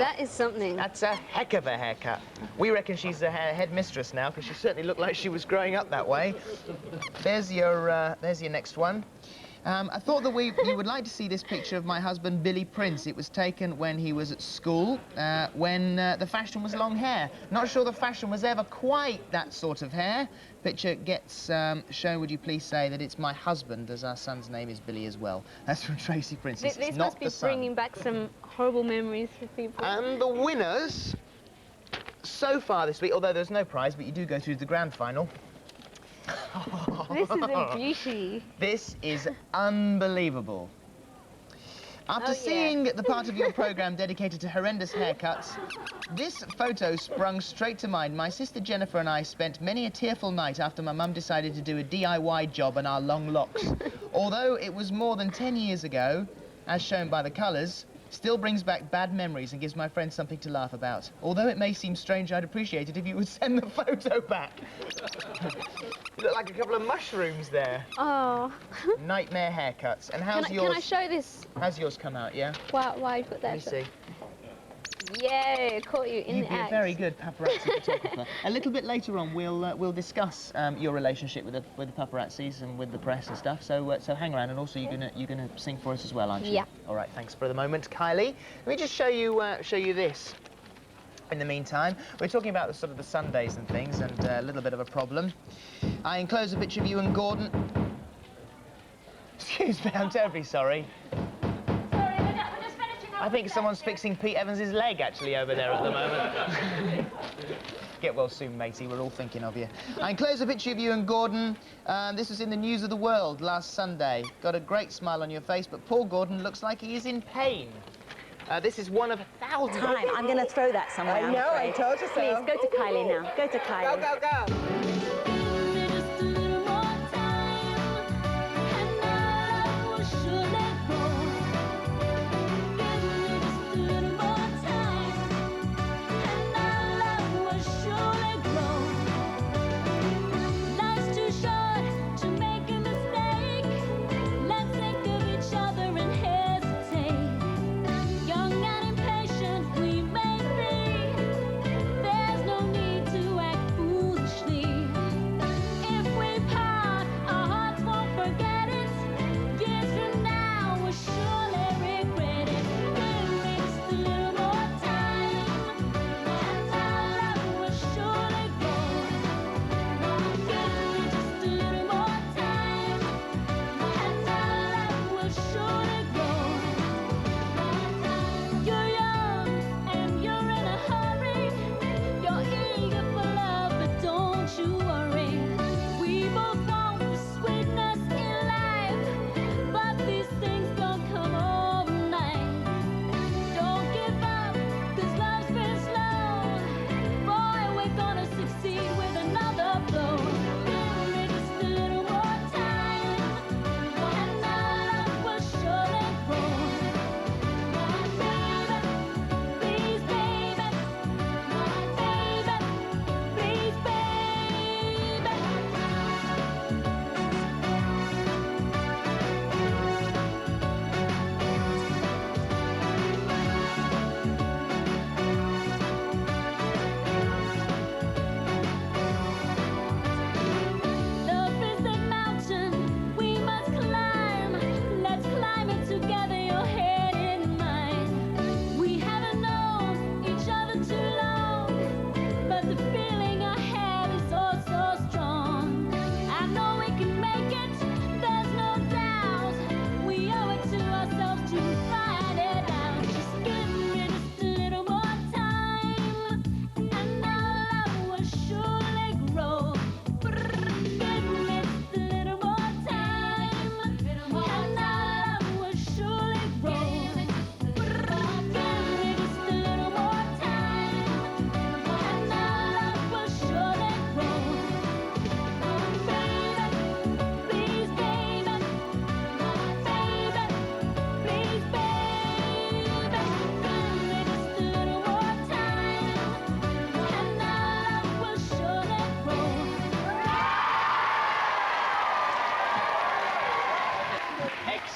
That is something. That's a heck of a haircut. We reckon she's a headmistress now, because she certainly looked like she was growing up that way. There's your next one. I thought that you would like to see this picture of my husband, Billy Prince. It was taken when he was at school, when the fashion was long hair. Not sure the fashion was ever quite that sort of hair. Picture gets shown. Would you please say that it's my husband, as our son's name is Billy as well. That's from Tracy Prince. This must be bringing back some horrible memories for people. And the winners so far this week, although there's no prize, but you do go through to the grand final. This is a beauty. This is unbelievable. After seeing the part of your programme dedicated to horrendous haircuts, this photo sprung straight to mind. My sister Jennifer and I spent many a tearful night after my mum decided to do a DIY job on our long locks. Although it was more than 10 years ago, as shown by the colours, still brings back bad memories and gives my friends something to laugh about. Although it may seem strange, I'd appreciate it if you would send the photo back. You look like a couple of mushrooms there. Oh. Nightmare haircuts. And how's yours? Can I show this? How's yours come out, yeah? Why you put that? Let me see. Yeah, caught you in the act. You'd be a very good paparazzi photographer. A little bit later on, we'll discuss your relationship with the paparazzis and with the press and stuff. So hang around, and also you're gonna sing for us as well, aren't you? Yeah. All right. Thanks for the moment, Kylie. Let me just show you this. In the meantime, we're talking about the Sundays and things, and a little bit of a problem. I enclose a picture of you and Gordon. Excuse me, I'm terribly sorry. We're just finishing off. I think someone's fixing Pete Evans' leg, actually, over there at the moment. Get well soon, matey. We're all thinking of you. I enclose a picture of you and Gordon. This was in the News of the World last Sunday. Got a great smile on your face, but poor Gordon looks like he is in pain. This is one of thousands. I'm going to throw that somewhere. I know, I told you so. Please, go to Kylie now. Go to Kylie. Go, go, go.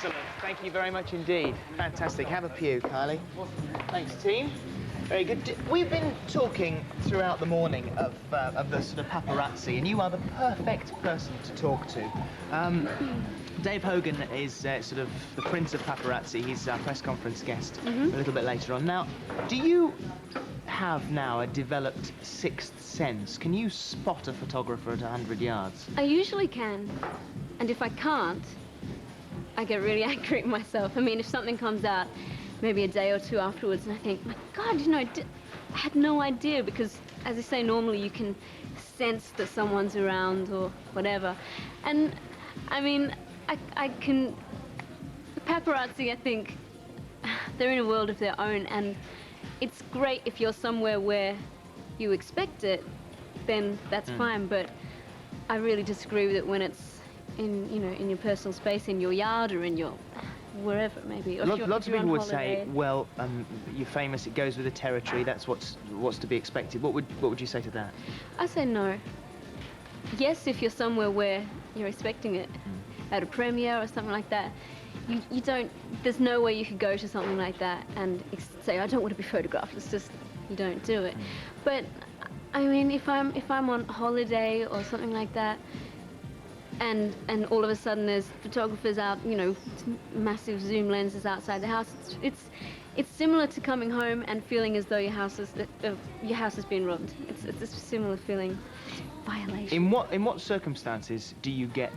Excellent. Thank you very much indeed. Fantastic. Have a pew, Kylie. Thanks, team. Very good. We've been talking throughout the morning of the sort of paparazzi, and you are the perfect person to talk to. Dave Hogan is sort of the prince of paparazzi. He's our press conference guest a little bit later on. Now, do you have now a developed sixth sense? Can you spot a photographer at 100 yards? I usually can, and if I can't, I get really angry at myself. I mean, if something comes out maybe a day or two afterwards and I think, my God, you know, I had no idea, because as I say, normally you can sense that someone's around or whatever. And I mean, I can, paparazzi, I think, they're in a world of their own, and it's great if you're somewhere where you expect it, then that's fine, but I really disagree with it when it's in, you know, in your personal space, in your yard or in your wherever it may be. Or Lots of people would say, holiday. well, you're famous, it goes with the territory, that's what's to be expected. What would you say to that? I say no. Yes, if you're somewhere where you're expecting it, at a premiere or something like that, you don't, there's no way you could go to something like that and say, I don't want to be photographed. It's just, you don't do it. But I mean, if I'm on holiday or something like that, and all of a sudden there's photographers out, you know, massive zoom lenses outside the house, it's similar to coming home and feeling as though your house has been robbed. It's a similar feeling. Violation. In what circumstances do you get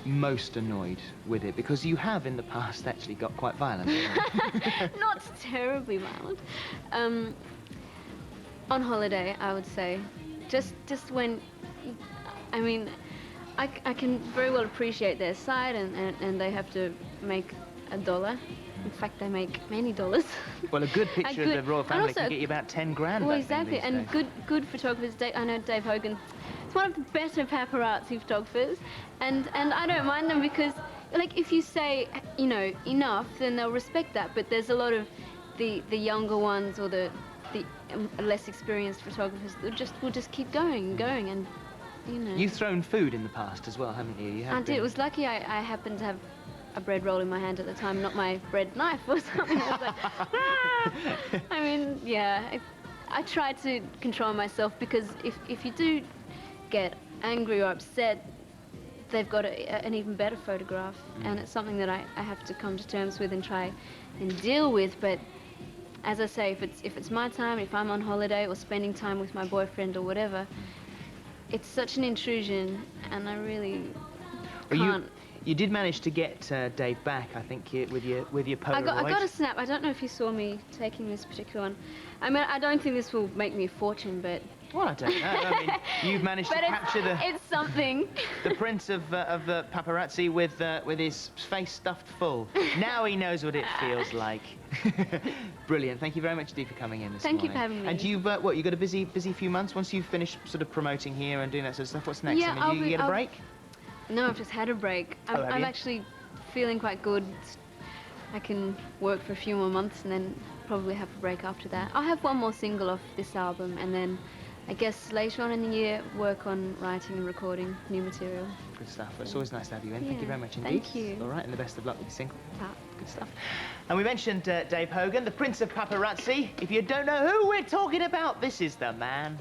most annoyed with it? Because you have in the past actually got quite violent. Not terribly violent. On holiday, I would say, just when, I mean, I can very well appreciate their side, and they have to make $1. In fact, they make many dollars. Well, a good picture of the royal family can get you about 10 grand. Well, I think, exactly, these and days. good photographers. I know Dave Hogan. He's one of the better paparazzi photographers, and I don't mind them because, like, if you say, you know, enough, then they'll respect that. But there's a lot of the younger ones or the less experienced photographers that will just keep going and going, and you know. You've thrown food in the past as well, haven't you? I did. It was lucky I happened to have a bread roll in my hand at the time, not my bread knife or something. I was like, ah! I mean, yeah, I try to control myself, because if you do get angry or upset, they've got an even better photograph, and it's something that I have to come to terms with and try and deal with. But as I say, if it's my time, if I'm on holiday or spending time with my boyfriend or whatever, it's such an intrusion, and I really can't. You did manage to get Dave back, I think, with your Polaroid. I got a snap. I don't know if you saw me taking this particular one. I mean, I don't think this will make me a fortune, but... Well, I don't know. I mean, you've managed to capture it's something. the prince of the paparazzi with his face stuffed full. Now he knows what it feels like. Brilliant. Thank you very much, Dee, for coming in this morning. Thank you for having me. And you've you've got a busy few months. Once you've finished sort of promoting here and doing that sort of stuff, what's next? Yeah, I mean, you get a break? No, I've just had a break. I'm actually feeling quite good. I can work for a few more months and then probably have a break after that. I'll have one more single off this album, and then I guess later on in the year work on writing and recording new material. Good stuff. It's always nice to have you in. Thank you very much indeed. Thank you. All right, and the best of luck with the single. Ta. Good stuff. And we mentioned Dave Hogan, the prince of paparazzi. If you don't know who we're talking about, this is the man.